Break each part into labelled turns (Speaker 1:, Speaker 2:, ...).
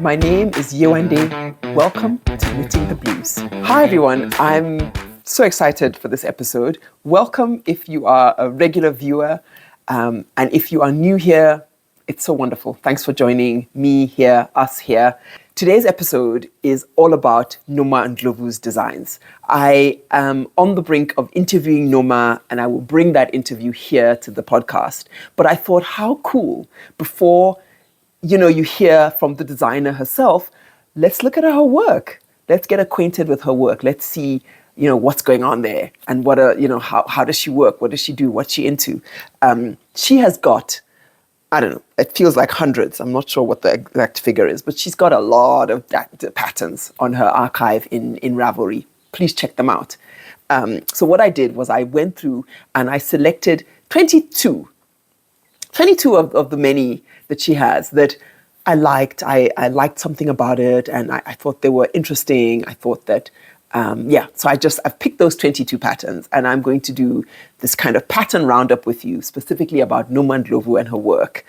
Speaker 1: My name is Yewande. Welcome to Knitting the Blues. Hi everyone, I'm so excited for this episode. Welcome if you are a regular viewer, and if you are new here, it's so wonderful. Thanks for joining me here, us here. Today's episode is all about Noma Ndlovu's designs. I am on the brink of interviewing Noma, and I will bring that interview here to the podcast. But I thought, how cool, before you hear from the designer herself, let's look at her work. Let's get acquainted with her work. Let's see, what's going on there and how does she work? What does she do? What's she into? She has got, I don't know, it feels like hundreds. I'm not sure what the exact figure is, but she's got a lot of patterns on her archive in Ravelry. Please check them out. So what I did was I went through and I selected 22 of the many that she has that I liked. I liked something about it, and I thought they were interesting. I thought that, so I've picked those 22 patterns, and I'm going to do this kind of pattern roundup with you, specifically about Noma Ndlovu and her work.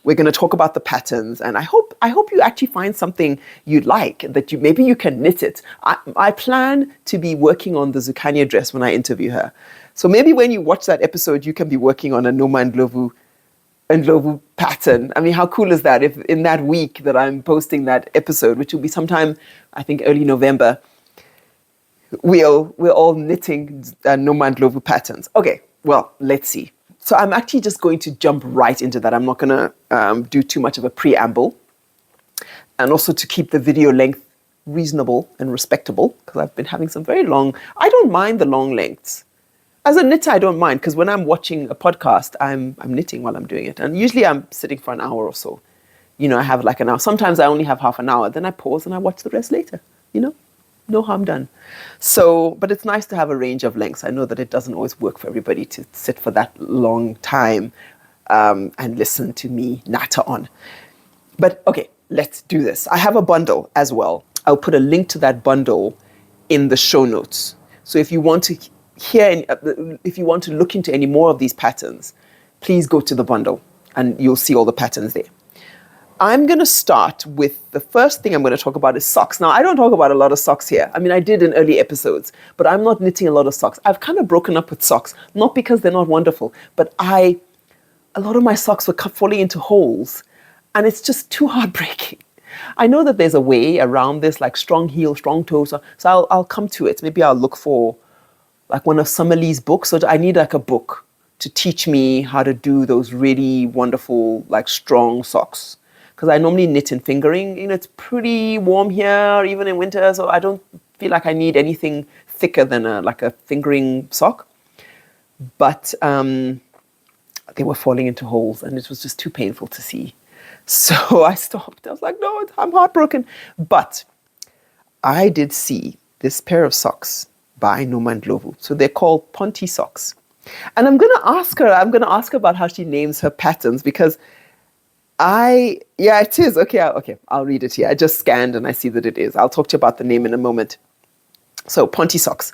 Speaker 1: We're going to talk about the patterns, and I hope you actually find something you like, that maybe you can knit it. I plan to be working on the Zukanya dress when I interview her. So maybe when you watch that episode, you can be working on a Noma Ndlovu pattern. I mean, how cool is that? If in that week that I'm posting that episode, which will be sometime, I think, early November, we're all knitting Noma Ndlovu patterns. Okay, well, let's see. So I'm actually just going to jump right into that. I'm not going to do too much of a preamble. And also to keep the video length reasonable and respectable, because I've been having some very long, I don't mind the long lengths. As a knitter, I don't mind, because when I'm watching a podcast, I'm knitting while I'm doing it. And usually I'm sitting for an hour or so. I have like an hour. Sometimes I only have half an hour. Then I pause and I watch the rest later. No harm done. So, but it's nice to have a range of lengths. I know that it doesn't always work for everybody to sit for that long time and listen to me natter on. But okay, let's do this. I have a bundle as well. I'll put a link to that bundle in the show notes. So if you want to if you want to look into any more of these patterns, please go to the bundle and you'll see all the patterns there. I'm going to start with the first thing I'm going to talk about is socks. Now, I don't talk about a lot of socks here. I mean, I did in early episodes, but I'm not knitting a lot of socks. I've kind of broken up with socks, not because they're not wonderful, but a lot of my socks were falling into holes, and it's just too heartbreaking. I know that there's a way around this, like strong heel, strong toe, so I'll come to it. Maybe I'll look for like one of Summer Lee's books. So I need like a book to teach me how to do those really wonderful, like strong socks. Because I normally knit in fingering. It's pretty warm here, even in winter. So I don't feel like I need anything thicker than a fingering sock. But they were falling into holes and it was just too painful to see. So I stopped. I was like, no, I'm heartbroken. But I did see this pair of socks by Noma Ndlovu. So they're called Ponte socks. And I'm going to ask her about how she names her patterns, because it is. Okay, I'll read it here. I just scanned and I see that it is. I'll talk to you about the name in a moment. So Ponte socks.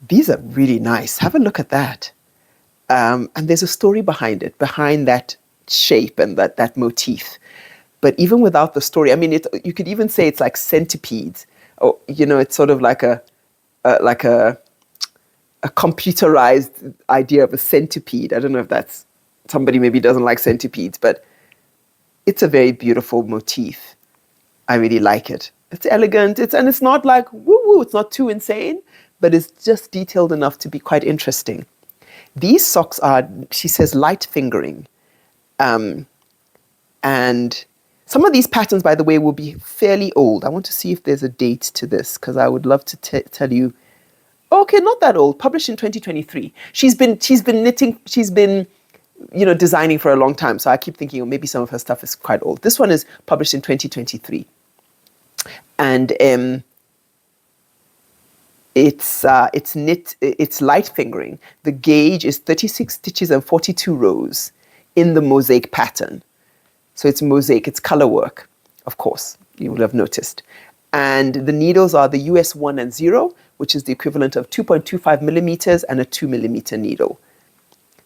Speaker 1: These are really nice. Have a look at that. And there's a story behind it, behind that shape and that motif. But even without the story, I mean, you could even say it's like centipedes. Or, it's sort of like a computerized idea of a centipede. I don't know if that's, somebody maybe doesn't like centipedes, but it's a very beautiful motif. I really like it. It's elegant. It's not like woo-woo. It's not too insane, but it's just detailed enough to be quite interesting. These socks are, she says, light fingering. And some of these patterns, by the way, will be fairly old. I want to see if there's a date to this, because I would love to tell you. Okay, not that old. Published in 2023. She's been knitting. She's been, designing for a long time. So I keep thinking, maybe some of her stuff is quite old. This one is published in 2023, and it's light fingering. The gauge is 36 stitches and 42 rows in the mosaic pattern. So it's mosaic. It's color work, of course. You will have noticed. And the needles are the US 1 and 0, which is the equivalent of 2.25 millimeters and a 2 millimeter needle.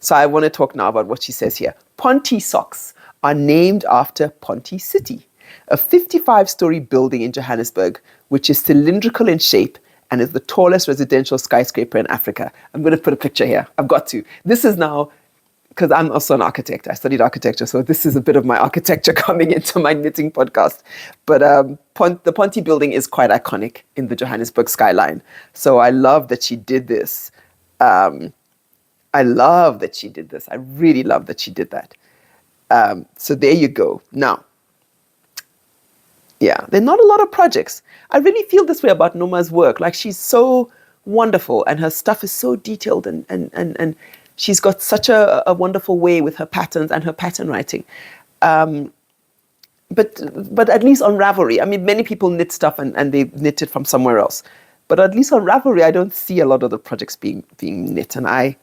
Speaker 1: So I want to talk now about what she says here. Ponte socks are named after Ponte City. a 55-story building in Johannesburg, which is cylindrical in shape and is the tallest residential skyscraper in Africa. I'm going to put a picture here. I've got to. This is now, because I'm also an architect. I studied architecture, so this is a bit of my architecture coming into my knitting podcast. But the Ponte building is quite iconic in the Johannesburg skyline. So I love that she did this. I love that she did this. I really love that she did that. So there you go. Now, yeah, there are not a lot of projects. I really feel this way about Noma's work. Like, she's so wonderful and her stuff is so detailed and she's got such a wonderful way with her patterns and her pattern writing. But at least on Ravelry, I mean, many people knit stuff and they knit it from somewhere else. But at least on Ravelry, I don't see a lot of the projects being knit. And I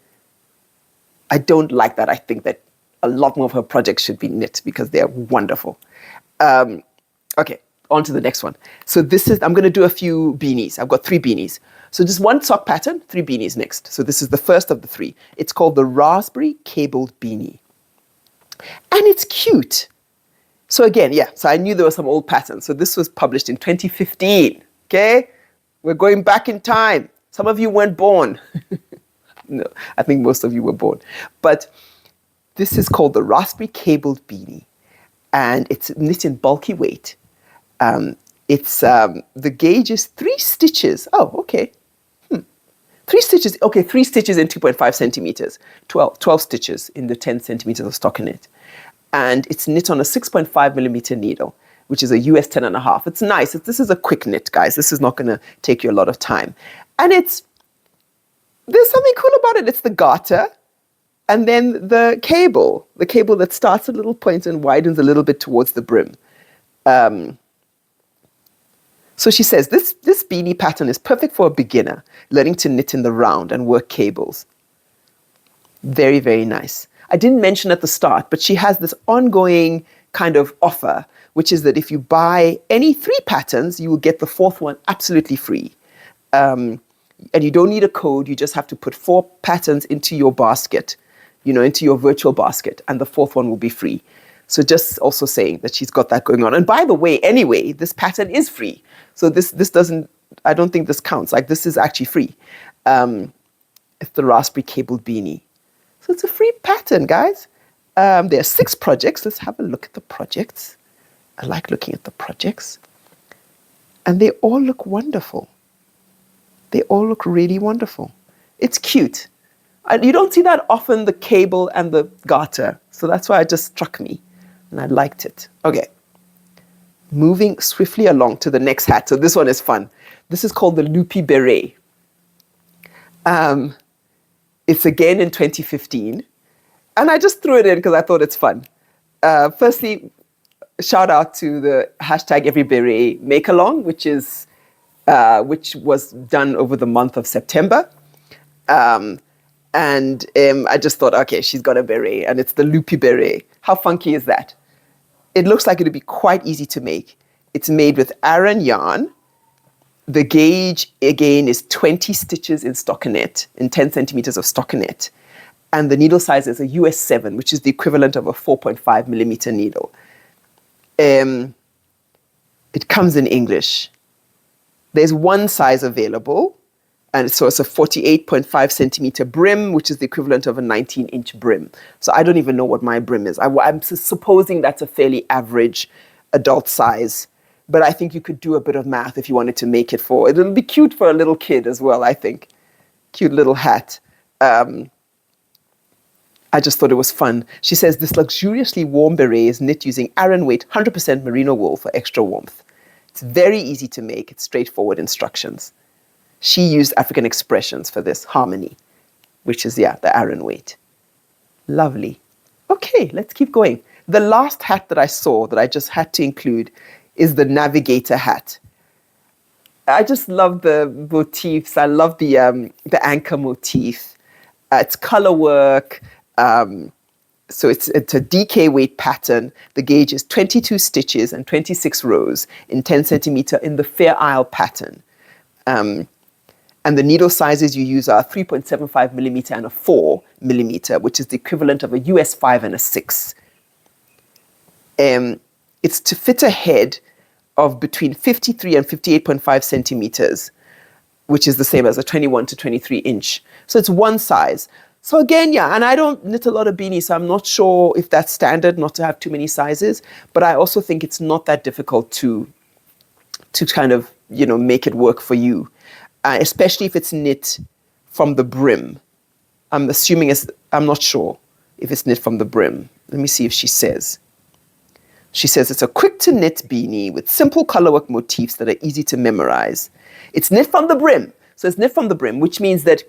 Speaker 1: don't like that. I think that a lot more of her projects should be knit because they're wonderful. Okay, on to the next one. So I'm going to do a few beanies. I've got 3 beanies. So just 1 sock pattern, 3 beanies next. So this is the first of the 3. It's called the Raspberry Cabled Beanie. And it's cute. So again, yeah, so I knew there were some old patterns. So this was published in 2015, okay? We're going back in time. Some of you weren't born. No, I think most of you were born. But this is called the Raspberry Cabled Beanie. And it's knit in bulky weight. The gauge is 3 stitches. Oh, okay. 3 stitches. Okay, 3 stitches in 2.5 centimeters. 12 stitches in the 10 centimeters of stockinette. And it's knit on a 6.5 millimeter needle, which is a US 10.5. It's nice. This is a quick knit, guys. This is not going to take you a lot of time. And there's something cool about it. It's the garter and then the cable that starts at a little point and widens a little bit towards the brim. So she says, this beanie pattern is perfect for a beginner learning to knit in the round and work cables. Very, very nice. I didn't mention at the start, but she has this ongoing kind of offer, which is that if you buy any 3 patterns, you will get the 4th one absolutely free. And you don't need a code. You just have to put 4 patterns into your basket, into your virtual basket, and the 4th one will be free. So just also saying that she's got that going on. And by the way, anyway, this pattern is free. So this doesn't, I don't think this counts. Like, this is actually free. It's the Raspberry Cabled Beanie. So it's a free pattern, guys. There are 6 projects. Let's have a look at the projects. I like looking at the projects. And they all look wonderful. They all look really wonderful. It's cute. You don't see that often, the cable and the garter. So that's why it just struck me. And I liked it. Okay. Moving swiftly along to the next hat. So this one is fun. This is called the Loopy Beret. It's again in 2015. And I just threw it in because I thought it's fun. Firstly, shout out to the hashtag Every Beret Make Along, which was done over the month of September. And I just thought, okay, she's got a beret, and it's the Loopy Beret. How funky is that? It looks like it would be quite easy to make. It's made with Aran yarn. The gauge, again, is 20 stitches in stockinette, in 10 centimeters of stockinette. And the needle size is a US 7, which is the equivalent of a 4.5 millimeter needle. It comes in English. There's 1 size available. And so it's a 48.5 centimeter brim, which is the equivalent of a 19-inch brim. So I don't even know what my brim is. I'm supposing that's a fairly average adult size. But I think you could do a bit of math if you wanted to make it for. It'll be cute for a little kid as well, I think. Cute little hat. I just thought it was fun. She says, this luxuriously warm beret is knit using Aran weight 100% merino wool for extra warmth. It's very easy to make. It's straightforward instructions. She used African expressions for this, harmony, which is, the Aran weight. Lovely. Okay, let's keep going. The last hat that I saw that I just had to include is the navigator hat. I just love the motifs. I love the anchor motif. It's color work. So it's a DK weight pattern. The gauge is 22 stitches and 26 rows in 10 centimeter in the Fair Isle pattern. And the needle sizes you use are 3.75 millimeter and a 4 millimeter, which is the equivalent of a US 5 and a 6. it's to fit a head of between 53 and 58.5 centimeters, which is the same as a 21 to 23 inch. So it's one size. So again, yeah, and I don't knit a lot of beanies, so I'm not sure if that's standard not to have too many sizes, but I also think it's not that difficult to kind of, make it work for you, especially if it's knit from the brim. I'm not sure if it's knit from the brim. Let me see if she says. She says it's a quick to knit beanie with simple colorwork motifs that are easy to memorize. It's knit from the brim. So it's knit from the brim, which means that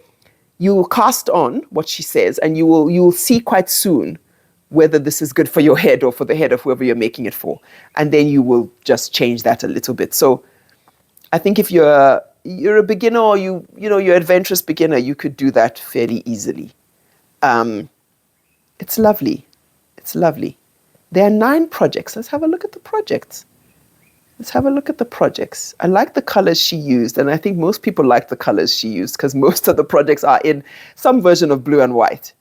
Speaker 1: you will cast on what she says, and you will see quite soon whether this is good for your head or for the head of whoever you're making it for. And then you will just change that a little bit. So I think if you're a beginner, or you're adventurous beginner, you could do that fairly easily. It's lovely. It's lovely. There are 9 projects. Let's have a look at the projects. I like the colors she used, and I think most people like the colors she used because most of the projects are in some version of blue and white.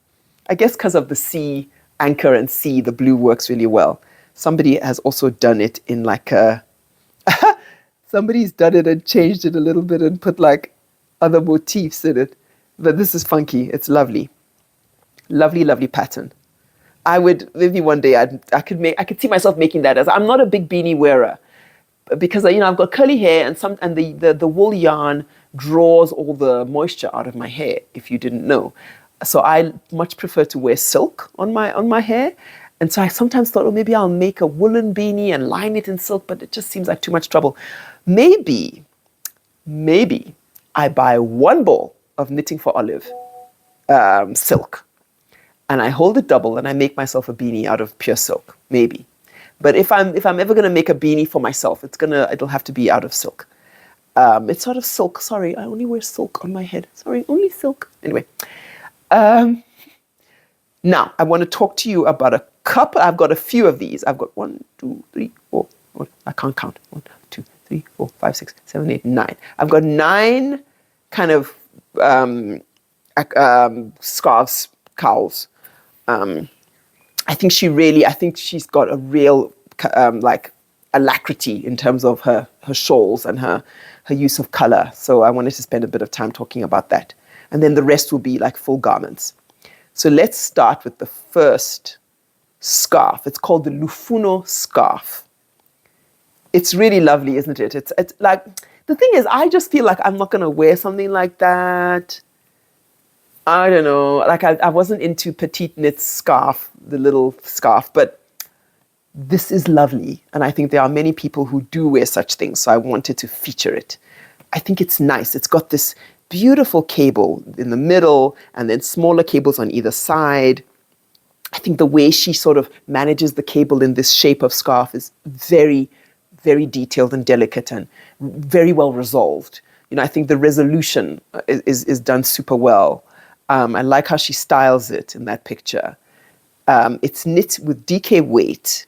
Speaker 1: I guess because of the C, anchor and C, the blue works really well. Somebody has also done it in like a... Somebody's done it and changed it a little bit and put like other motifs in it. But this is funky. It's lovely. Lovely, lovely pattern. I would, maybe one day I could see myself making that. As I'm not a big beanie wearer because I've got curly hair and the wool yarn draws all the moisture out of my hair, if you didn't know. So I much prefer to wear silk on my hair. And so I sometimes thought, maybe I'll make a woolen beanie and line it in silk, but it just seems like too much trouble. Maybe I buy 1 ball of Knitting for Olive silk, and I hold it double and I make myself a beanie out of pure silk, maybe. But if I'm ever going to make a beanie for myself, it'll have to be out of silk. It's out of silk. Sorry, I only wear silk on my head. Sorry, only silk. Anyway, now I want to talk to you about a couple. I've got a few of these. I've got 1, 2, 3, 4. I can't count. 1, 2, 3, 4, 5, 6, 7, 8, 9. I've got 9 kind of scarves, cowls. I think she's got a real alacrity in terms of her shawls and her use of color. So I wanted to spend a bit of time talking about that. And then the rest will be like full garments. So let's start with the first scarf. It's called the Lufuno scarf. It's really lovely, isn't it? It's like, the thing is, I just feel like I'm not going to wear something like that. I don't know, like I wasn't into petite knit scarf, the little scarf, but this is lovely. And I think there are many people who do wear such things, so I wanted to feature it. I think it's nice. It's got this beautiful cable in the middle and then smaller cables on either side. I think the way she sort of manages the cable in this shape of scarf is very, very detailed and delicate and very well resolved. I think the resolution is done super well. I like how she styles it in that picture. It's knit with DK weight,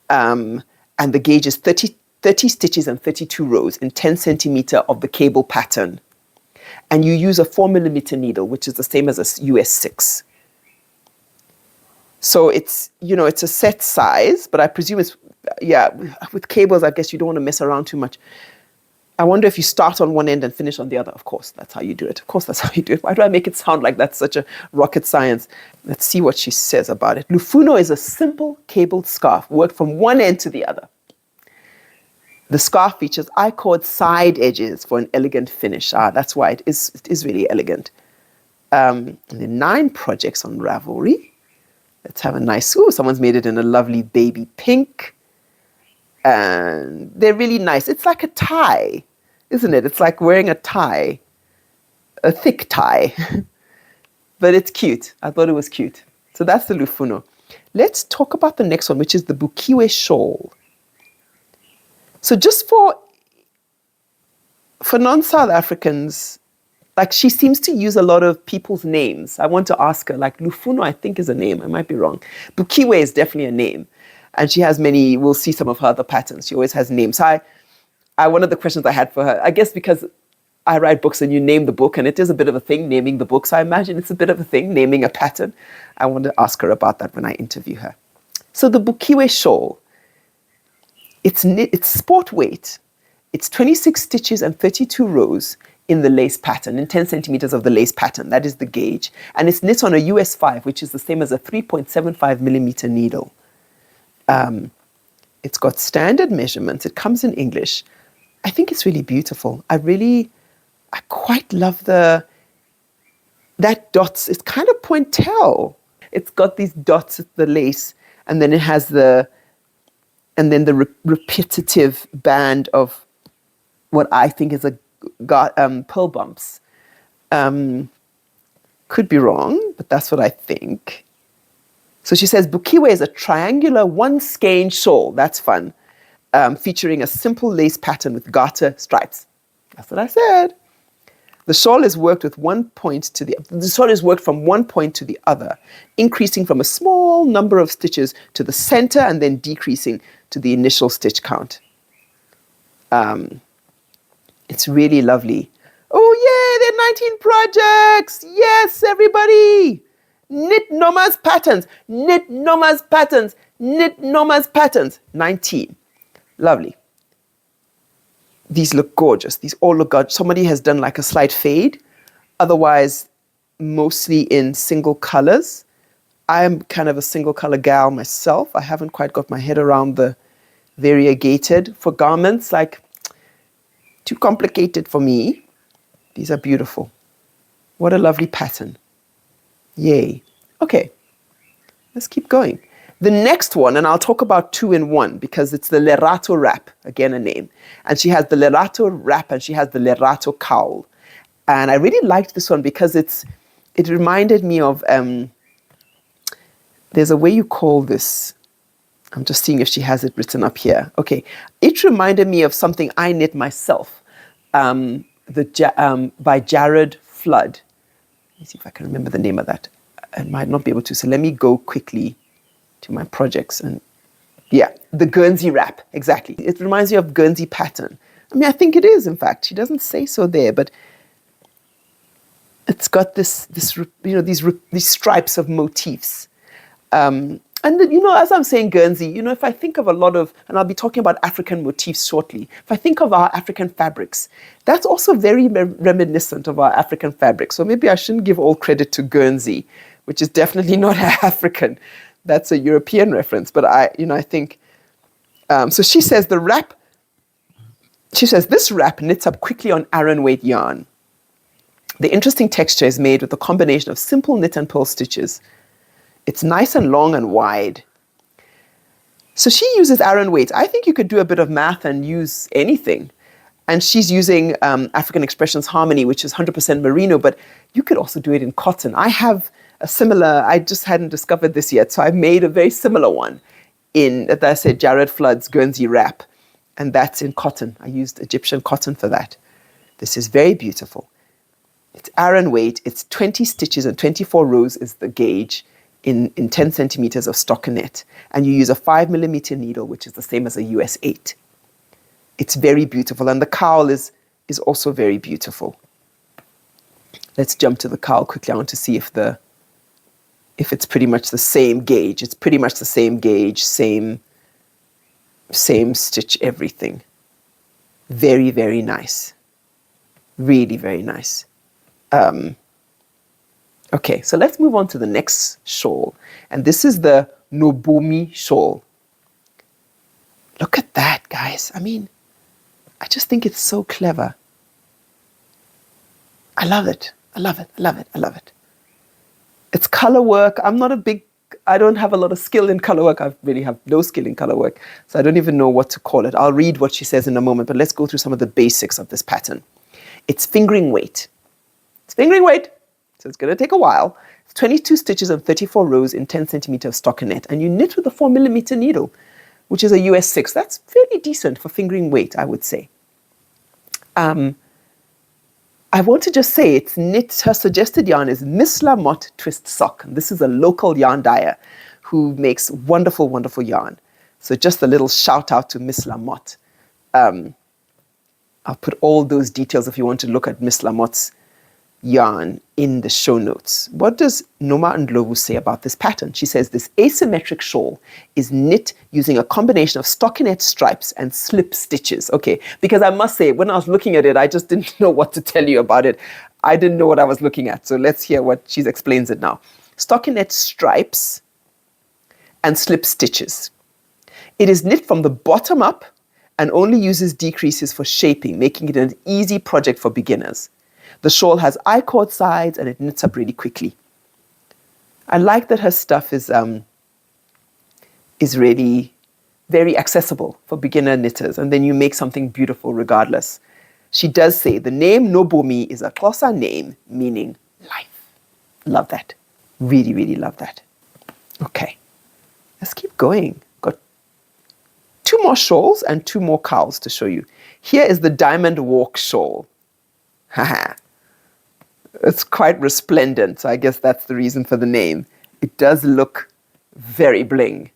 Speaker 1: and the gauge is 30 stitches and 32 rows in 10 centimeter of the cable pattern. And you use a 4mm needle, which is the same as a US 6. So it's a set size, but I presume with cables, I guess you don't want to mess around too much. I wonder if you start on one end and finish on the other. Of course, that's how you do it. Why do I make it sound like that's such a rocket science? Let's see what she says about it. Lufuno is a simple cabled scarf worked from one end to the other. The scarf features I-cord side edges for an elegant finish. That's why it is really elegant. And then 9 projects on Ravelry. Let's have a nice, someone's made it in a lovely baby pink. And they're really nice. It's like a tie, isn't it? It's like wearing a tie, a thick tie. But it's cute. I thought it was cute. So that's the Lufuno. Let's talk about the next one, which is the Bukiwe shawl. So just for non-South Africans, like she seems to use a lot of people's names. I want to ask her, like Lufuno, I think is a name. I might be wrong. Bukiwe is definitely a name. And she has many, we'll see some of her other patterns. She always has names. So one of the questions I had for her, I guess because I write books and you name the book, and it is a bit of a thing naming the book. So I imagine it's a bit of a thing naming a pattern. I want to ask her about that when I interview her. So the Bukiwe shawl, It's sport weight. It's 26 stitches and 32 rows in the lace pattern, in 10 centimeters of the lace pattern. That is the gauge. And it's knit on a US 5, which is the same as a 3.75 millimeter needle. It's got standard measurements. It comes in English. I think it's really beautiful. I quite love that dots. It's kind of pointelle. It's got these dots at the lace, and then it has the repetitive band of what I think is pearl bumps. Could be wrong, but that's what I think. So she says, Bukiwe is a triangular one-skein shawl. That's fun. Featuring a simple lace pattern with garter stripes. That's what I said. The shawl is worked from one point to the other, increasing from a small number of stitches to the center and then decreasing to the initial stitch count. It's really lovely. Oh, yay, there are 19 projects. Yes, everybody. Knit Noma's patterns. Knit Noma's patterns. Knit Noma's patterns. 19. Lovely. These look gorgeous. These all look gorgeous. Somebody has done like a slight fade. Otherwise, mostly in single colors. I'm kind of a single color gal myself. I haven't quite got my head around the variegated. For garments, like, too complicated for me. These are beautiful. What a lovely pattern. Yay. Okay, let's keep going. The next one, and I'll talk about 2-in-1 because it's the Lerato wrap, again a name. And she has the Lerato wrap and she has the Lerato cowl. And I really liked this one because it reminded me of, there's a way you call this. I'm just seeing if she has it written up here. Okay, it reminded me of something I knit myself by Jared Flood. Let me see if I can remember the name of that. I might not be able to, so let me go quickly to my projects. And yeah, the Guernsey wrap, exactly. It reminds me of Guernsey pattern. I mean, I think it is, in fact. She doesn't say so there, but it's got these stripes of motifs. And, as I'm saying Guernsey, if I think of a lot of, and I'll be talking about African motifs shortly, if I think of our African fabrics, that's also very reminiscent of our African fabrics. So maybe I shouldn't give all credit to Guernsey, which is definitely not African. That's a European reference. But I think, so she says this wrap knits up quickly on Aran weight yarn. The interesting texture is made with a combination of simple knit and purl stitches. It's nice and long and wide. So she uses Aran weight. I think you could do a bit of math and use anything. And she's using African Expressions Harmony, which is 100% merino, but you could also do it in cotton. I have a similar, I just hadn't discovered this yet, so I made a very similar one in, as I said, Jared Flood's Guernsey wrap. And that's in cotton. I used Egyptian cotton for that. This is very beautiful. It's Aran weight. It's 20 stitches and 24 rows is the gauge. In 10 centimeters of stockinette, and you use a 5 millimeter needle, which is the same as a US 8. It's very beautiful, and the cowl is also very beautiful. Let's jump to the cowl quickly. I want to see if it's pretty much the same gauge. It's pretty much the same gauge, same stitch, everything. Very, very nice. Really, very nice. Okay, so let's move on to the next shawl. And this is the Nobomi shawl. Look at that, guys. I mean, I just think it's so clever. I love it. I love it. I love it. I love it. It's color work. I don't have a lot of skill in color work. I really have no skill in color work. So I don't even know what to call it. I'll read what she says in a moment, but let's go through some of the basics of this pattern. It's fingering weight. It's fingering weight. So it's going to take a while. It's 22 stitches and 34 rows in 10 centimeter of stockinette. And you knit with a 4 millimeter needle, which is a US 6. That's fairly decent for fingering weight, I would say. I want to just say it's knit. Her suggested yarn is Miss Lamotte Twist Sock. And this is a local yarn dyer who makes wonderful, wonderful yarn. So just a little shout out to Miss Lamotte. I'll put all those details if you want to look at Miss Lamotte's yarn in the show notes. What does Noma Ndlovu say about this pattern? She says this asymmetric shawl is knit using a combination of stockinette stripes and slip stitches. Okay, because I must say, when I was looking at it, I just didn't know what to tell you about it. I didn't know what I was looking at. So let's hear what she explains it now. Stockinette stripes and slip stitches. It is knit from the bottom up and only uses decreases for shaping, making it an easy project for beginners. The shawl has I-cord sides and it knits up really quickly. I like that her stuff is really very accessible for beginner knitters, and then you make something beautiful regardless. She does say the name Nobomi is a Xhosa name meaning life. Love that. Really, really love that. Okay, let's keep going. Got 2 more shawls and 2 more cowls to show you. Here is the Diamond Walk shawl. Haha. It's quite resplendent, so I guess that's the reason for the name. It does look very bling.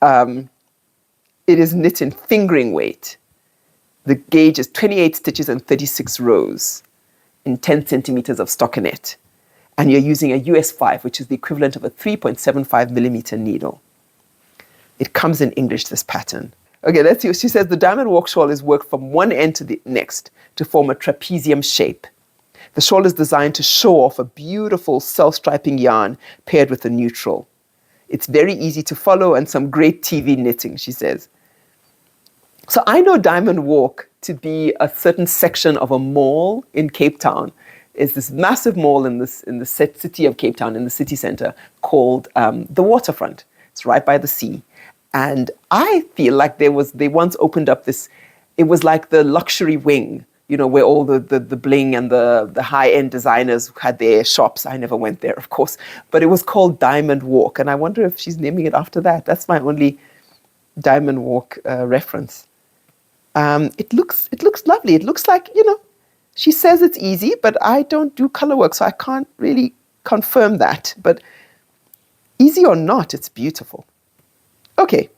Speaker 1: It is knit in fingering weight. The gauge is 28 stitches and 36 rows in 10 centimeters of stockinette. And you're using a US 5, which is the equivalent of a 3.75 millimeter needle. It comes in English, this pattern. Okay, let's see. She says the Diamond Walk shawl is worked from one end to the next to form a trapezium shape. The shawl is designed to show off a beautiful self-striping yarn paired with a neutral. It's very easy to follow and some great TV knitting, she says. So I know Diamond Walk to be a certain section of a mall in Cape Town. It's this massive mall in the city of Cape Town, in the city center, called the Waterfront. It's right by the sea. And I feel like they once opened up this, it was like the luxury wing, you know, where all the bling and the high-end designers had their shops. I never went there, of course, but it was called Diamond Walk. And I wonder if she's naming it after that. That's my only Diamond Walk reference. It looks lovely. It looks like, you know, she says it's easy, but I don't do color work, so I can't really confirm that. But easy or not, it's beautiful. Okay.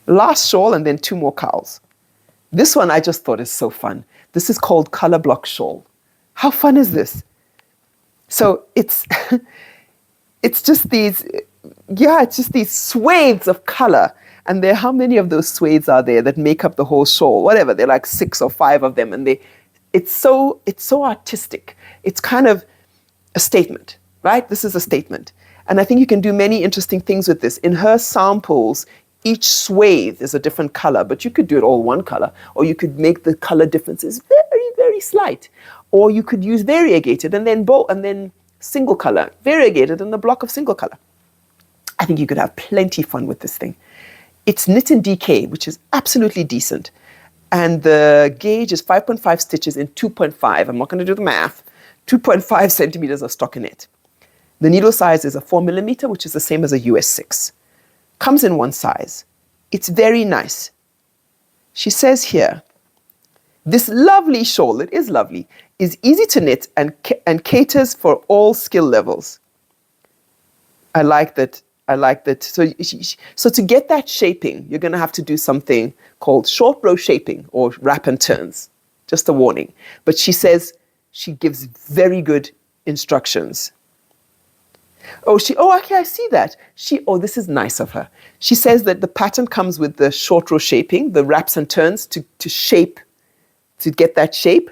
Speaker 1: Last shawl and then 2 more cowls. This one I just thought is so fun. This is called Color Block Shawl. How fun is this? So it's just these swathes of color. And how many of those swathes are there that make up the whole shawl? Whatever, they're like 6 or 5 of them. And it's so artistic. It's kind of a statement, right? This is a statement. And I think you can do many interesting things with this. In her samples, each swathe is a different color, but you could do it all one color, or you could make the color differences very, very slight. Or you could use variegated and then single color, variegated and a block of single color. I think you could have plenty fun with this thing. It's knit in DK, which is absolutely decent. And the gauge is 5.5 stitches in 2.5. I'm not going to do the math. 2.5 centimeters of stockinette. The needle size is a 4 millimeter, which is the same as a US 6. Comes in one size. It's very nice. She says here, this lovely shawl, it is lovely, is easy to knit and caters for all skill levels. I like that. So to get that shaping, you're going to have to do something called short row shaping or wrap and turns. Just a warning. But she says she gives very good instructions. Okay, I see that. This is nice of her. She says that the pattern comes with the short row shaping, the wraps and turns to shape, to get that shape.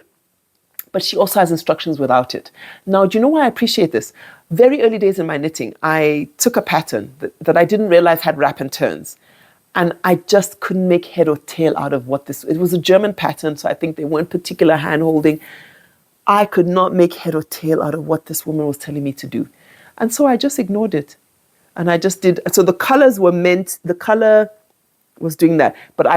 Speaker 1: But she also has instructions without it. Now, do you know why I appreciate this? Very early days in my knitting, I took a pattern that I didn't realize had wrap and turns. And I just couldn't make head or tail out of it was a German pattern, so I think they weren't particular hand-holding. I could not make head or tail out of what this woman was telling me to do. And so I just ignored it. And I just did. So the colors the color was doing that. But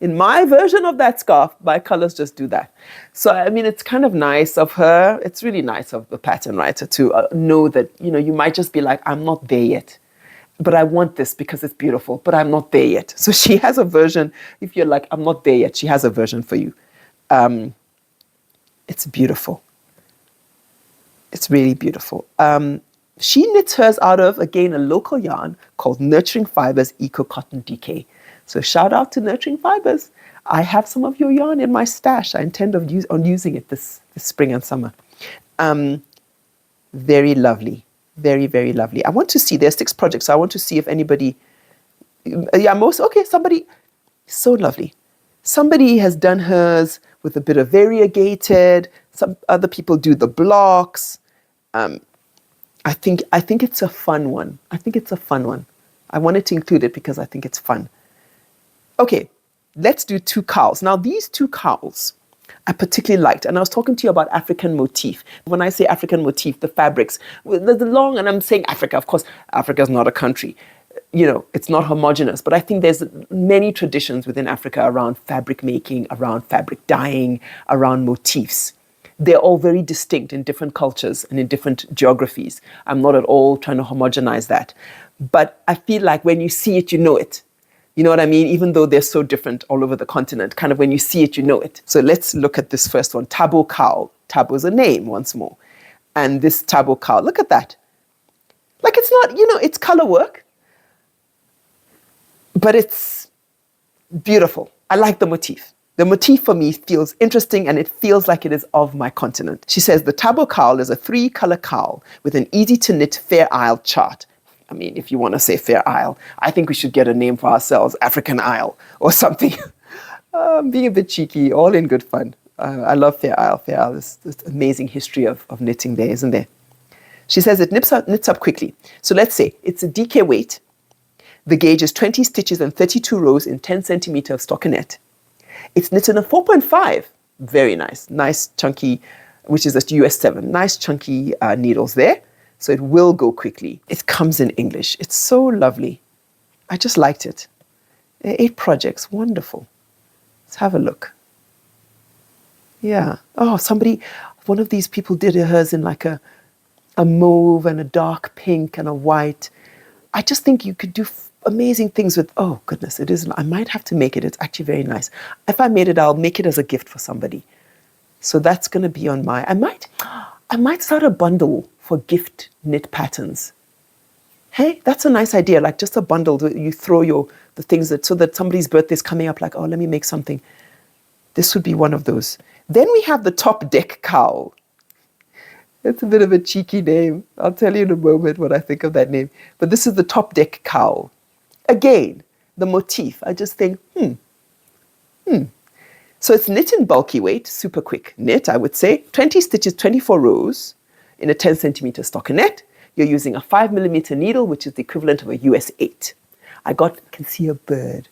Speaker 1: in my version of that scarf, my colors just do that. So, I mean, it's kind of nice of her. It's really nice of the pattern writer to know that, you know, you might just be like, I'm not there yet. But I want this because it's beautiful, but I'm not there yet. So she has a version. If you're like, I'm not there yet, she has a version for you. It's beautiful. It's really beautiful. She knits hers out of, again, a local yarn called Nurturing Fibers Eco Cotton DK. So shout out to Nurturing Fibers. I have some of your yarn in my stash. I intend on using it this spring and summer. Very lovely. Very, very lovely. I want to see, there's 6 projects, so I want to see if anybody, somebody, so lovely. Somebody has done hers with a bit of variegated. Some other people do the blocks. I think it's a fun one. I wanted to include it because I think it's fun. Okay, let's do 2 cowls. Now, these 2 cowls I particularly liked, and I was talking to you about African motif. When I say African motif, the fabrics, the long, and I'm saying Africa, of course, Africa is not a country. It's not homogenous, but I think there's many traditions within Africa around fabric making, around fabric dyeing, around motifs. They're all very distinct in different cultures and in different geographies. I'm not at all trying to homogenize that. But I feel like when you see it, you know it. You know what I mean? Even though they're so different all over the continent, kind of when you see it, you know it. So let's look at this first one, Tabo cowl. Tabo is a name, once more. And this Tabo cowl, look at that. Like it's not, it's color work, but it's beautiful. I like the motif. The motif for me feels interesting and it feels like it is of my continent. She says the Tabo cowl is a 3-color cowl with an easy to knit Fair Isle chart. I mean, if you want to say Fair Isle, I think we should get a name for ourselves, African Isle or something. Being a bit cheeky, all in good fun. I love Fair Isle. Fair Isle is this amazing history of knitting there, isn't there? She says it knits up quickly. So let's say it's a DK weight. The gauge is 20 stitches and 32 rows in 10 centimeter of stockinette. It's knit in a 4.5. Very nice. Nice chunky, which is a US 7. Nice chunky needles there. So it will go quickly. It comes in English. It's so lovely. I just liked it. 8 projects. Wonderful. Let's have a look. Yeah. Oh, one of these people did hers in like a mauve and a dark pink and a white. I just think you could do amazing things with, oh goodness, it is. I might have to make it. It's actually very nice. If I made it, I'll make it as a gift for somebody. So that's going to be on I might start a bundle for gift knit patterns. Hey, that's a nice idea. Like just a bundle that you throw the things so that somebody's birthday is coming up, like, oh, let me make something. This would be one of those. Then we have the Top Deck cowl. It's a bit of a cheeky name. I'll tell you in a moment what I think of that name. But this is the Top Deck cowl. Again, the motif. I just think, So it's knit in bulky weight, super quick knit, I would say. 20 stitches, 24 rows in a 10 centimeter stockinette. You're using a 5mm needle, which is the equivalent of a US 8. Can see a bird.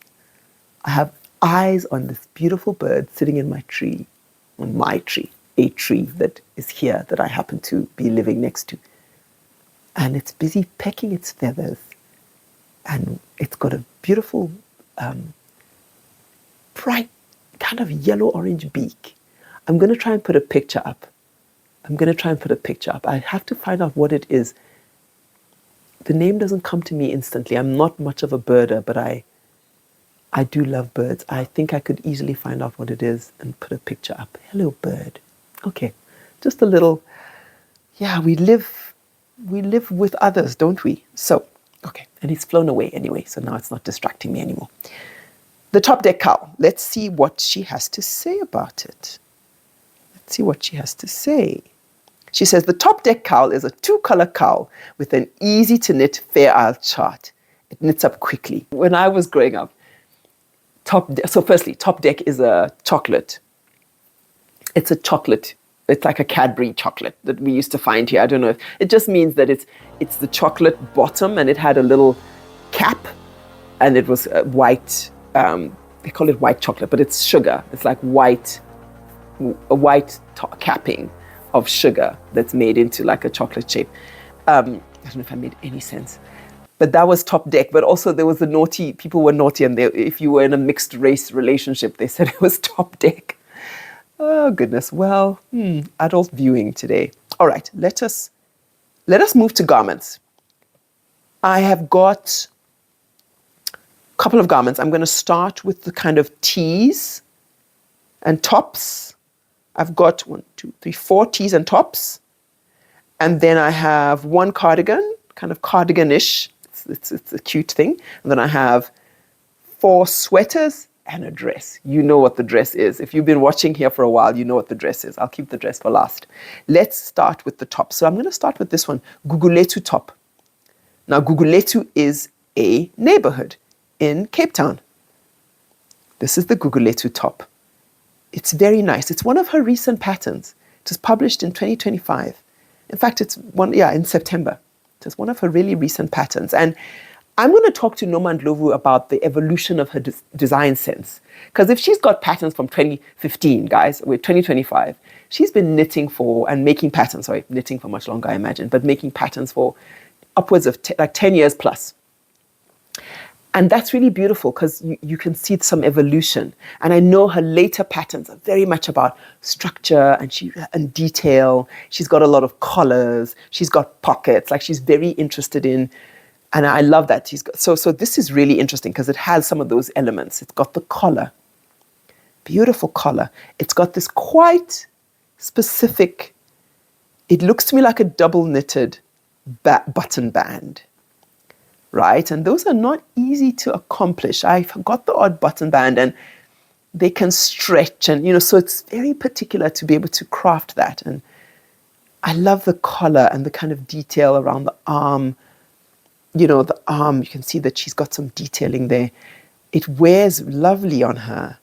Speaker 1: I have eyes on this beautiful bird sitting in my tree, a tree that is here that I happen to be living next to. And it's busy pecking its feathers. And it's got a beautiful, bright, kind of yellow-orange beak. I'm going to try and put a picture up. I have to find out what it is. The name doesn't come to me instantly. I'm not much of a birder, but I do love birds. I think I could easily find out what it is and put a picture up. Hello, bird. Okay, just a little, we live with others, don't we? So, okay, and he's flown away anyway, so now it's not distracting me anymore. The Top Deck cowl. Let's see what she has to say about it. She says, the Top Deck cowl is a 2-color cowl with an easy-to-knit Fair Isle chart. It knits up quickly. When I was growing up, Top Deck is a chocolate. It's a chocolate. It's like a Cadbury chocolate that we used to find here. I don't know if it just means that it's the chocolate bottom and it had a little cap and it was white. They call it white chocolate, but it's sugar. It's like a white capping of sugar that's made into like a chocolate shape. I don't know if I made any sense. But that was Top Deck. But also there was people were naughty, and if you were in a mixed race relationship, they said it was Top Deck. Oh, goodness. Well, adult viewing today. All right, let us move to garments. I have got a couple of garments. I'm going to start with the kind of tees and tops. I've got 4 tees and tops. And then I have 1 cardigan, kind of cardigan-ish. It's a cute thing. And then I have for sweaters and a dress. You know what the dress is. If you've been watching here for a while, you know what the dress is. I'll keep the dress for last. Let's start with the top. So I'm going to start with this one, Gugulethu top. Now, Gugulethu is a neighborhood in Cape Town. This is the Gugulethu top. It's very nice. It's one of her recent patterns. It was published in 2025. In fact, it's in September. It's one of her really recent patterns. And I'm going to talk to Noma Ndlovu about the evolution of her design sense. Because if she's got patterns from 2015, guys, we're 2025, she's been knitting and making patterns, knitting for much longer, I imagine, but making patterns for upwards of 10 years plus. And that's really beautiful because you can see some evolution. And I know her later patterns are very much about structure and detail. She's got a lot of collars. She's got pockets. Like, she's very interested in, and I love that. So this is really interesting because it has some of those elements. It's got the collar, beautiful collar. It's got this quite specific, it looks to me like a double knitted button band. Right? And those are not easy to accomplish. I forgot the odd button band, and they can stretch, and so it's very particular to be able to craft that. And I love the collar and the kind of detail around the arm. The arm, you can see that she's got some detailing there. It wears lovely on her.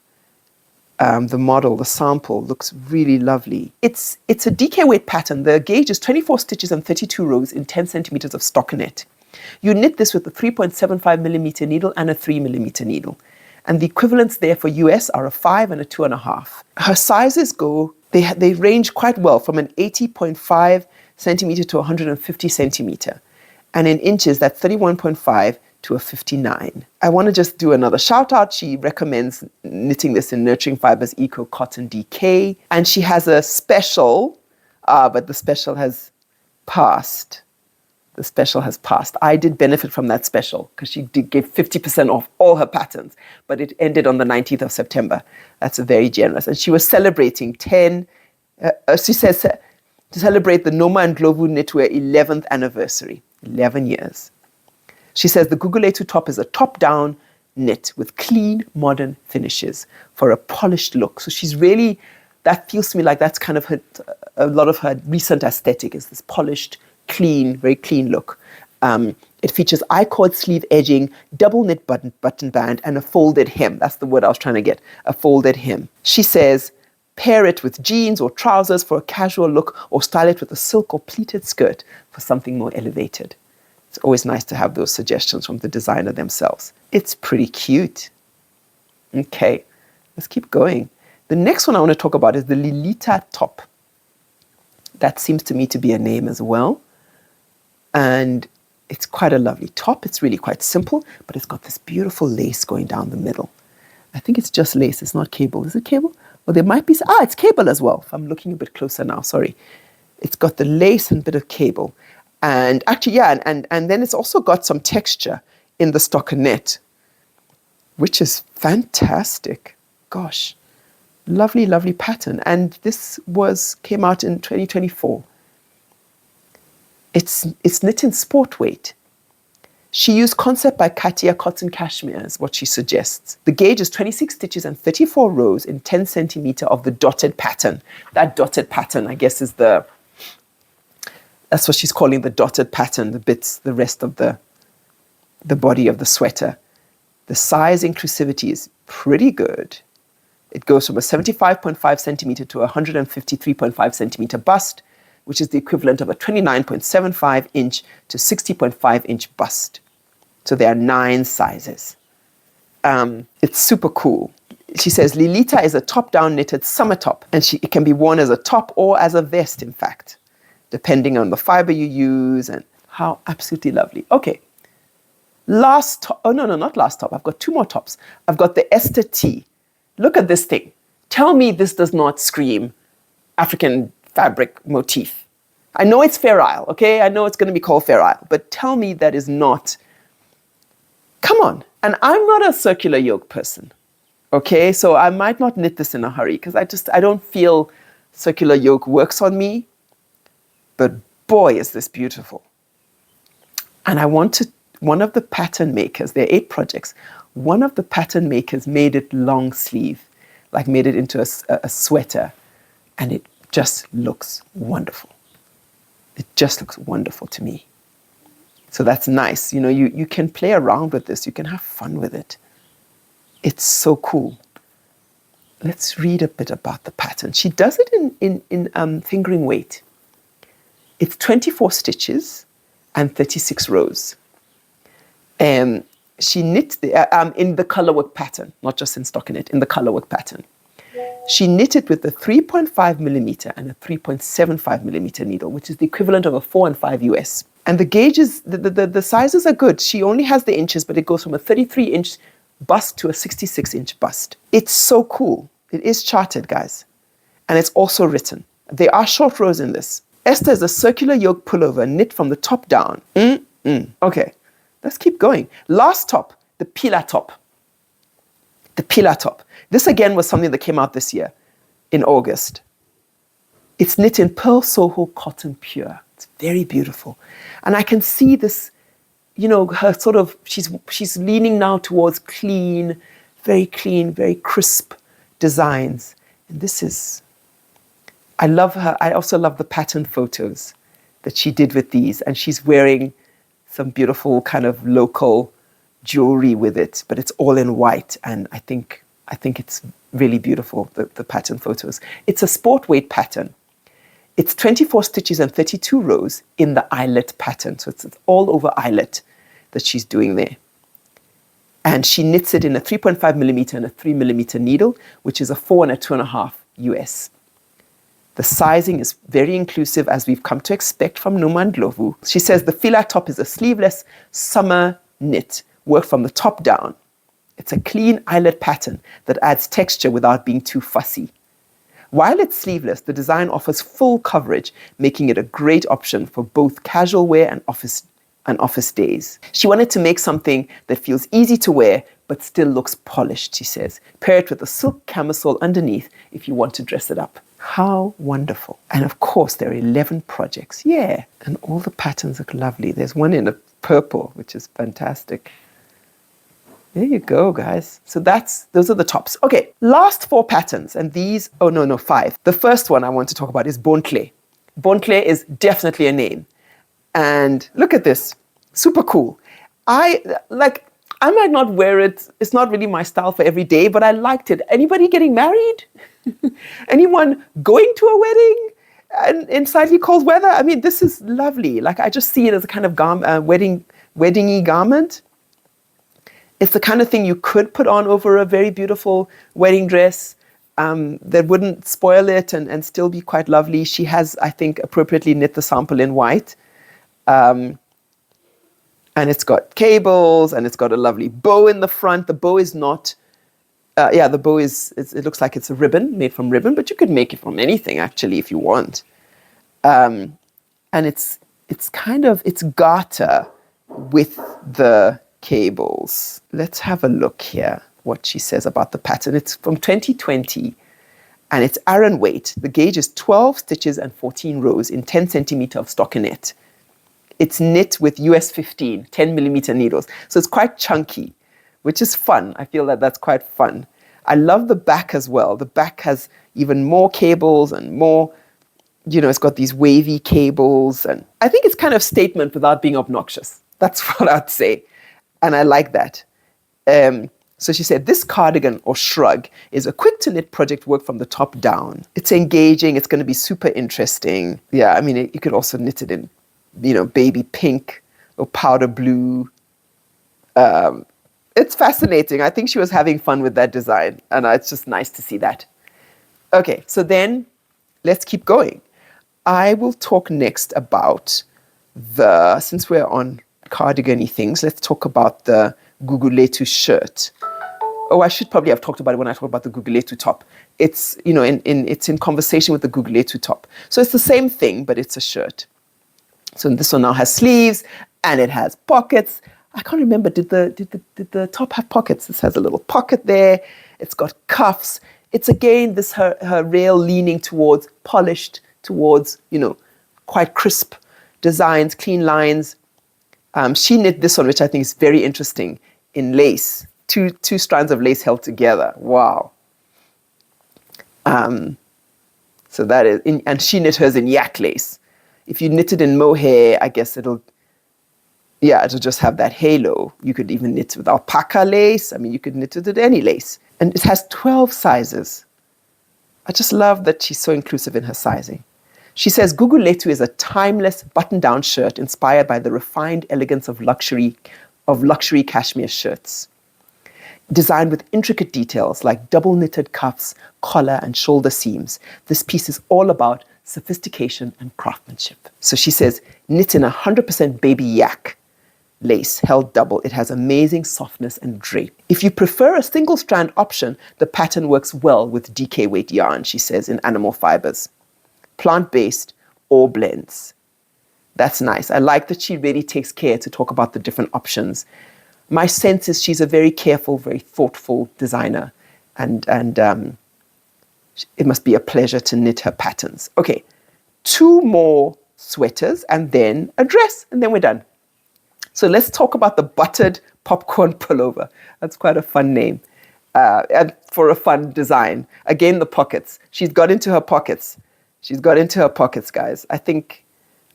Speaker 1: The model, the sample, looks really lovely. It's a DK weight pattern. The gauge is 24 stitches and 32 rows in 10 centimeters of stockinette. You knit this with a 3.75 millimeter needle and a 3 millimeter needle. And the equivalents there for US are a 5 and a 2.5. Her sizes they range quite well from an 80.5 centimeter to 150 centimeter. And in inches, that's 31.5 to a 59. I want to just do another shout out. She recommends knitting this in Nurturing Fibers Eco Cotton DK. And she has a special, but the special has passed. The special has passed. I did benefit from that special because she did give 50% off all her patterns, but it ended on the 19th of September. That's very generous. And she was celebrating she says, to celebrate the Noma Ndlovu Knitwear 11th anniversary, 11 years. She says the Gugulethu top is a top-down knit with clean, modern finishes for a polished look. So she's really, that feels to me like that's kind of a lot of her recent aesthetic is this polished, clean, very clean look. It features I-cord sleeve edging, double knit button band, and a folded hem. That's the word I was trying to get, a folded hem. She says, pair it with jeans or trousers for a casual look, or style it with a silk or pleated skirt for something more elevated. It's always nice to have those suggestions from the designer themselves. It's pretty cute. Okay, let's keep going. The next one I want to talk about is the Lilita top. That seems to me to be a name as well. And it's quite a lovely top. It's really quite simple, but it's got this beautiful lace going down the middle. I think it's just lace. It's not cable. Is it cable? Well, there might be. It's cable as well. If I'm looking a bit closer now, sorry. It's got the lace and a bit of cable. And actually, and then it's also got some texture in the stockinette, which is fantastic. Gosh, lovely, lovely pattern. And this came out in 2024. It's knit in sport weight. She used Concept by Katia cotton cashmere is what she suggests. The gauge is 26 stitches and 34 rows in 10 centimeter of the dotted pattern. That dotted pattern, I guess, that's what she's calling the dotted pattern, the rest of the body of the sweater. The size inclusivity is pretty good. It goes from a 75.5 centimeter to a 153.5 centimeter bust, which is the equivalent of a 29.75 inch to 60.5 inch bust. So there are 9 sizes. It's super cool. She says Lilita is a top-down knitted summer top, and it can be worn as a top or as a vest, in fact, depending on the fiber you use, and how absolutely lovely. Okay, last top. Oh, no, not last top. I've got 2 more tops. I've got the Esther T. Look at this thing. Tell me this does not scream African fabric motif. I know it's Fair Isle, okay? I know it's going to be called Fair Isle, but tell me that is not. Come on. And I'm not a circular yoke person, okay? So I might not knit this in a hurry because I don't feel circular yoke works on me. But boy, is this beautiful. And one of the pattern makers, there are 8 projects, one of the pattern makers made it long sleeve, like made it into a sweater, and it just looks wonderful. It just looks wonderful to me. So that's nice. You know, you can play around with this. You can have fun with it. It's so cool. Let's read a bit about the pattern. She does it in fingering weight. It's 24 stitches and 36 rows. She knit in the colorwork pattern, not just in stockinette, in the colorwork pattern. She knitted with a 3.5 millimeter and a 3.75 millimeter needle, which is the equivalent of a 4 and 5 US. And the gauges, the sizes are good. She only has the inches, but it goes from a 33-inch bust to a 66-inch bust. It's so cool. It is charted, guys. And it's also written. There are short rows in this. Esther is a circular yoke pullover knit from the top down. Okay, let's keep going. Last top, the pila top. The pila top. This again was something that came out this year in August. It's knit in Pearl Soho cotton pure. It's very beautiful. And I can see this, you know, her sort of, she's leaning now towards clean, very crisp designs. And this is, I love her. I also love the pattern photos that she did with these. And she's wearing some beautiful kind of local jewelry with it, but it's all in white. And I think it's really beautiful, the pattern photos. It's a sport weight pattern. It's 24 stitches and 32 rows in the eyelet pattern. So it's all over eyelet that she's doing there. And she knits it in a 3.5 millimeter and a 3 millimeter needle, which is a 4 and a 2.5 US. The sizing is very inclusive, as we've come to expect from Noma Ndlovu. She says the fila top is a sleeveless summer knit, worked from the top down. It's a clean eyelet pattern that adds texture without being too fussy. While it's sleeveless, the design offers full coverage, making it a great option for both casual wear and office days. She wanted to make something that feels easy to wear, but still looks polished, she says. Pair it with a silk camisole underneath if you want to dress it up. How wonderful. And of course, there are 11 projects. Yeah. And all the patterns look lovely. There's one in a purple, which is fantastic. There you go, guys. So those are the tops. Okay, last 4 patterns. And these, 5. The first one I want to talk about is Bontle. Bontle is definitely a name. And look at this. Super cool. I might not wear it. It's not really my style for every day, but I liked it. Anybody getting married? Anyone going to a wedding and in slightly cold weather? I mean, this is lovely. Like, I just see it as a kind of wedding-y garment. It's the kind of thing you could put on over a very beautiful wedding dress that wouldn't spoil it and still be quite lovely. She has, I think, appropriately knit the sample in white. And it's got cables and it's got a lovely bow in the front. The bow is not, the bow it looks like it's a ribbon, made from ribbon, but you could make it from anything actually if you want. And it's garter with the cables. Let's have a look here, what she says about the pattern. It's from 2020 and it's Aran weight. The gauge is 12 stitches and 14 rows in 10 centimeter of stockinette. It's knit with US 15, 10 millimeter needles. So it's quite chunky, which is fun. I feel that that's quite fun. I love the back as well. The back has even more cables and more, it's got these wavy cables. And I think it's kind of statement without being obnoxious. That's what I'd say. And I like that. So she said, this cardigan or shrug is a quick to knit project work from the top down. It's engaging. It's going to be super interesting. Yeah, I mean, you could also knit it in, baby pink or powder blue. It's fascinating. I think she was having fun with that design. And it's just nice to see that. Okay, so then let's keep going. I will talk next about since we're on cardigan-y things, let's talk about the Guguletu shirt. Oh, I should probably have talked about it when I talked about the Guguletu top. It's, it's in conversation with the Guguletu top. So it's the same thing, but it's a shirt. So this one now has sleeves and it has pockets. I can't remember, did the top have pockets? This has a little pocket there. It's got cuffs. It's again, her rail leaning towards polished, towards, quite crisp designs, clean lines. She knit this one, which I think is very interesting, in lace. two strands of lace held together. Wow. So that is, and she knit hers in yak lace. If you knit it in mohair, I guess it'll just have that halo. You could even knit with alpaca lace. I mean, you could knit it with any lace. And it has 12 sizes. I just love that she's so inclusive in her sizing. She says, Gugu Letu is a timeless button-down shirt inspired by the refined elegance of luxury cashmere shirts. Designed with intricate details like double-knitted cuffs, collar, and shoulder seams, this piece is all about sophistication and craftsmanship. So she says, knit in 100% baby yak lace, held double. It has amazing softness and drape. If you prefer a single strand option, the pattern works well with DK weight yarn, she says, in animal fibers. Plant-based or blends. That's nice. I like that she really takes care to talk about the different options. My sense is she's a very careful, very thoughtful designer, and it must be a pleasure to knit her patterns. Okay, 2 more sweaters and then a dress, and then we're done. So let's talk about the buttered popcorn pullover. That's quite a fun name and for a fun design. Again, the pockets. She's got into her pockets. She's got into her pockets, guys. I think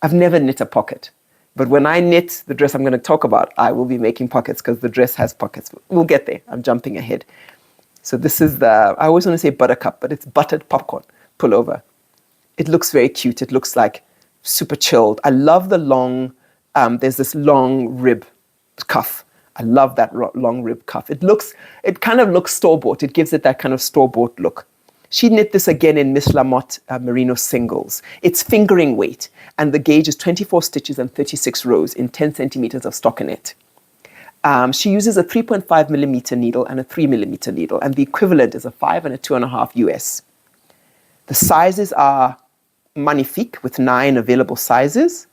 Speaker 1: I've never knit a pocket. But when I knit the dress I'm going to talk about, I will be making pockets because the dress has pockets. We'll get there. I'm jumping ahead. So this is I always want to say buttercup, but it's buttered popcorn pullover. It looks very cute. It looks like super chilled. I love the long, there's this long rib cuff. I love that long rib cuff. It kind of looks store-bought. It gives it that kind of store-bought look. She knit this again in Miss Lamotte Merino singles. It's fingering weight, and the gauge is 24 stitches and 36 rows in 10 centimeters of stockinette. She uses a 3.5 millimeter needle and a 3 millimeter needle, and the equivalent is a 5 and a 2.5 US. The sizes are magnifique with 9 available sizes,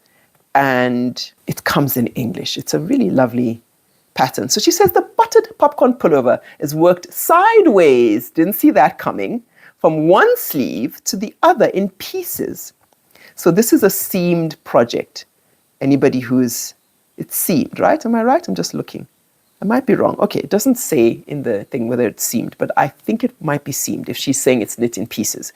Speaker 1: and it comes in English. It's a really lovely pattern. So she says the buttered popcorn pullover is worked sideways. Didn't see that coming. From one sleeve to the other in pieces. So this is a seamed project. Anybody it's seamed, right? Am I right? I'm just looking. I might be wrong. Okay, it doesn't say in the thing whether it's seamed, but I think it might be seamed if she's saying it's knit in pieces.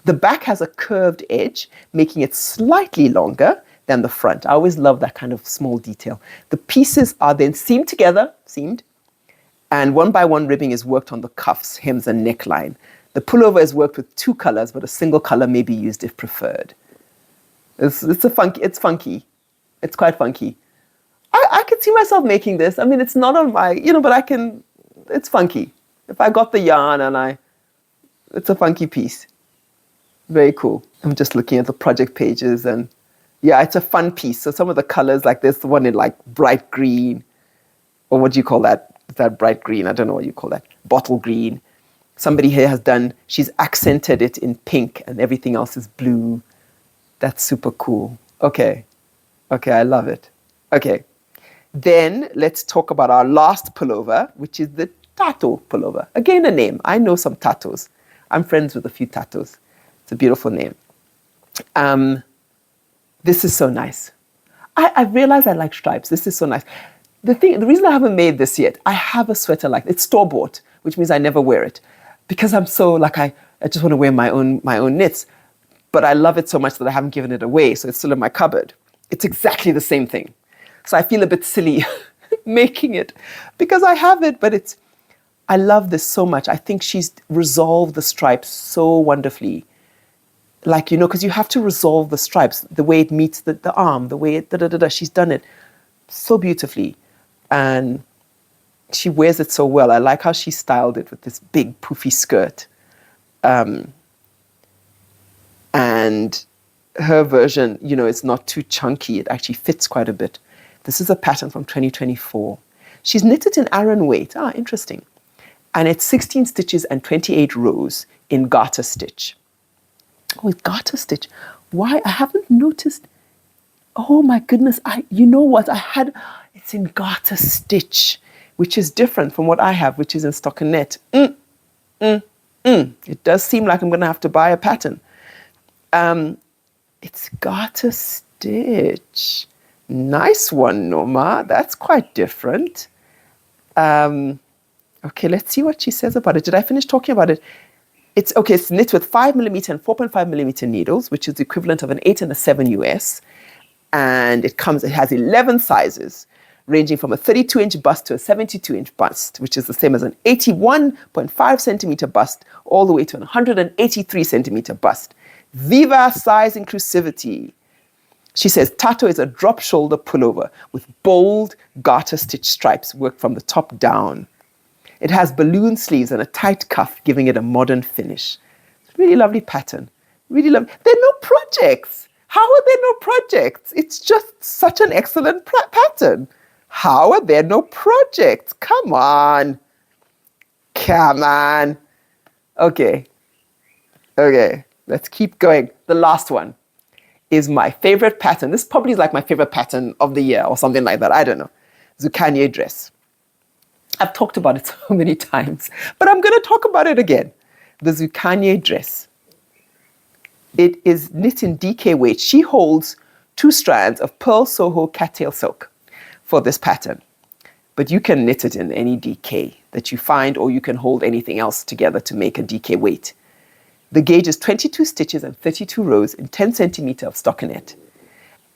Speaker 1: The back has a curved edge, making it slightly longer than the front. I always love that kind of small detail. The pieces are then seamed, and 1 by 1 ribbing is worked on the cuffs, hems, and neckline. The pullover is worked with 2 colors, but a single color may be used if preferred. It's funky. It's quite funky. I could see myself making this. I mean, it's not on my, but it's funky. If I got the yarn it's a funky piece. Very cool. I'm just looking at the project pages and yeah, it's a fun piece. So some of the colors, like there's the one in like bright green, or what do you call that? Is that bright green? I don't know what you call that. Bottle green. Somebody here she's accented it in pink and everything else is blue. That's super cool. Okay, I love it. Okay, then let's talk about our last pullover, which is the tato pullover. Again, a name. I know some tatos. I'm friends with a few tatos. It's a beautiful name. This is so nice. I realize I like stripes. This is so nice. The reason I haven't made this yet, I have a sweater like it's store-bought, which means I never wear it. Because I'm so I just want to wear my own knits, but I love it so much that I haven't given it away, so it's still in my cupboard. It's exactly the same thing. So I feel a bit silly making it because I have it, but I love this so much. I think she's resolved the stripes so wonderfully. Because you have to resolve the stripes, the way it meets the arm, the way she's done it so beautifully. And she wears it so well. I like how she styled it with this big poofy skirt. And her version, it's not too chunky. It actually fits quite a bit. This is a pattern from 2024. She's knitted in Aran weight. Interesting. And it's 16 stitches and 28 rows in garter stitch. Oh, it's garter stitch. Why? I haven't noticed. Oh my goodness. You know what? It's in garter stitch, which is different from what I have, which is in stockinette. It does seem like I'm going to have to buy a pattern. It's garter stitch. Nice one, Noma. That's quite different. Okay, let's see what she says about it. Did I finish talking about it? It's knit with 5mm and 4.5mm needles, which is the equivalent of an 8 and a 7 US. And it has 11 sizes, ranging from a 32-inch bust to a 72-inch bust, which is the same as an 81.5 centimeter bust, all the way to an 183 centimeter bust. Viva size inclusivity. She says Tato is a drop shoulder pullover with bold garter stitch stripes worked from the top down. It has balloon sleeves and a tight cuff, giving it a modern finish. It's a really lovely pattern. Really lovely. There are no projects. How are there no projects? It's just such an excellent pattern. How are there no projects? Come on. Come on. Okay. Let's keep going. The last one is my favorite pattern. This probably is like my favorite pattern of the year or something like that. I don't know. Zucchini dress. I've talked about it so many times, but I'm going to talk about it again. The Zucchini dress. It is knit in DK weight. She holds 2 strands of pearl Soho cattail silk for this pattern. But you can knit it in any DK that you find, or you can hold anything else together to make a DK weight. The gauge is 22 stitches and 32 rows in 10 centimeter of stockinette.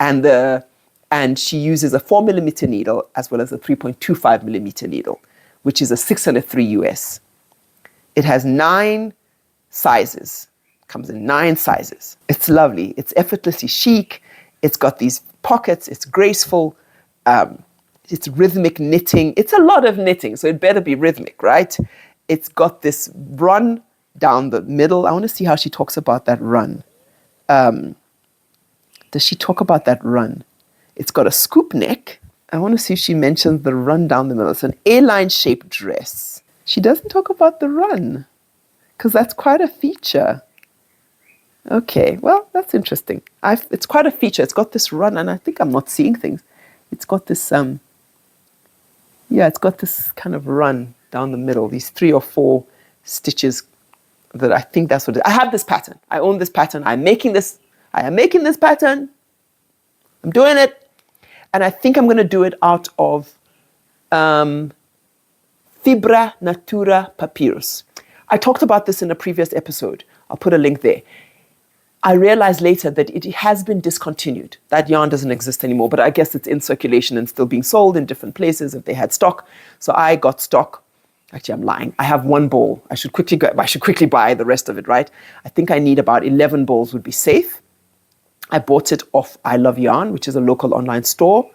Speaker 1: And she uses a 4mm needle as well as a 3.25mm needle, which is a 6 and a 3 US. It has 9 sizes. Comes in 9 sizes. It's lovely. It's effortlessly chic. It's got these pockets. It's graceful. It's rhythmic knitting. It's a lot of knitting, so it better be rhythmic, right? It's got this run down the middle. I want to see how she talks about that run. Does she talk about that run? It's got a scoop neck. I want to see if she mentions the run down the middle. It's an A-line shaped dress. She doesn't talk about the run because that's quite a feature. Okay, well, that's interesting. It's quite a feature. It's got this run, and I think I'm not seeing things. It's got this, it's got this kind of run down the middle, these 3 or 4 stitches that I think that's what it is. I have this pattern. I own this pattern. I am making this pattern. I'm doing it. And I think I'm going to do it out of Fibra Natura Papyrus. I talked about this in a previous episode. I'll put a link there. I realized later that it has been discontinued. That yarn doesn't exist anymore, but I guess it's in circulation and still being sold in different places if they had stock. So I got stock. Actually, I'm lying. I have 1 ball. I should quickly buy the rest of it, right? I think I need about 11 balls would be safe. I bought it off I Love Yarn, which is a local online store.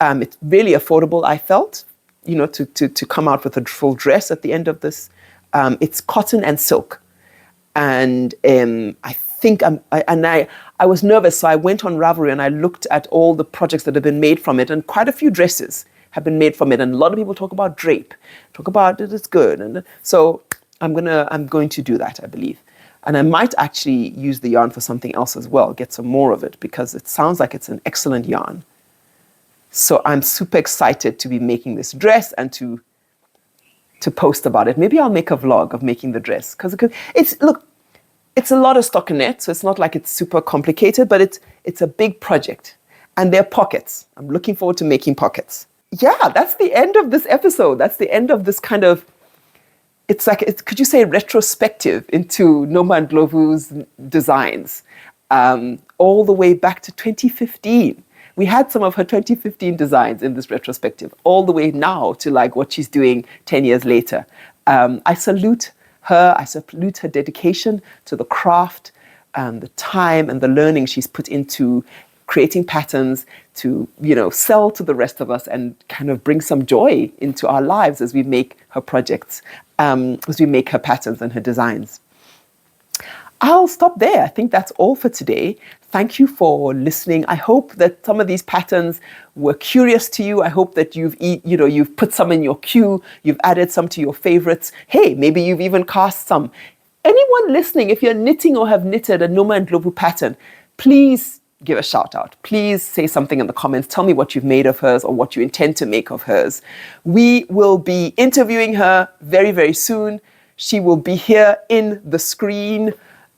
Speaker 1: It's really affordable, I felt, to come out with a full dress at the end of this. It's cotton and silk. And I think I was nervous, so I went on Ravelry and I looked at all the projects that have been made from it, and quite a few dresses have been made from it. And a lot of people talk about drape, talk about it, it's good. And so I'm going to do that, I believe. And I might actually use the yarn for something else as well, get some more of it, because it sounds like it's an excellent yarn. So I'm super excited to be making this dress and to post about it. Maybe I'll make a vlog of making the dress, because it's a lot of stockinette, so it's not like it's super complicated, but it's a big project. And they're pockets. I'm looking forward to making pockets. Yeah, that's the end of this episode. That's the end of this kind of, could you say retrospective into Noma Ndlovu's designs, all the way back to 2015. We had some of her 2015 designs in this retrospective, all the way now to like what she's doing 10 years later. I salute her. I salute her dedication to the craft, the time and the learning she's put into creating patterns to, sell to the rest of us and kind of bring some joy into our lives as we make her projects, as we make her patterns and her designs. I'll stop there. I think that's all for today. Thank you for listening. I hope that some of these patterns were curious to you. I hope that you've put some in your queue, you've added some to your favorites. Hey, maybe you've even cast some. Anyone listening, if you're knitting or have knitted a Noma Ndlovu pattern, please give a shout out. Please say something in the comments. Tell me what you've made of hers or what you intend to make of hers. We will be interviewing her very, very soon. She will be here in the screen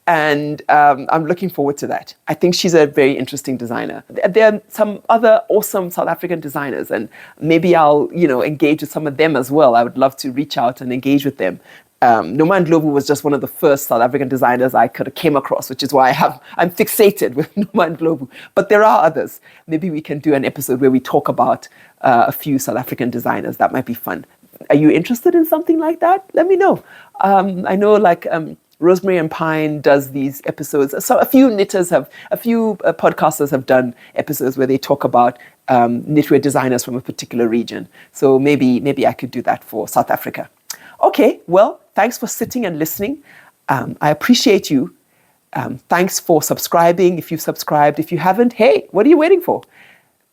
Speaker 1: And I'm looking forward to that. I think she's a very interesting designer. There are some other awesome South African designers, and maybe I'll, engage with some of them as well. I would love to reach out and engage with them. Noma Ndlovu was just one of the first South African designers I could have came across, which is why I'm fixated with Noma Ndlovu. But there are others. Maybe we can do an episode where we talk about a few South African designers. That might be fun. Are you interested in something like that? Let me know. I know Rosemary and Pine does these episodes. So a few podcasters have done episodes where they talk about knitwear designers from a particular region. So maybe I could do that for South Africa. Okay, well, thanks for sitting and listening. I appreciate you. Thanks for subscribing. If you've subscribed, if you haven't, hey, what are you waiting for?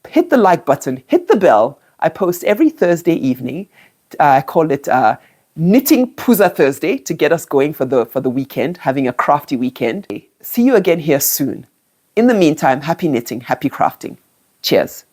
Speaker 1: Hit the like button, hit the bell. I post every Thursday evening. I call it Knitting Puza Thursday to get us going for the weekend, having a crafty weekend. See you again here soon. In the meantime, happy knitting, happy crafting. Cheers.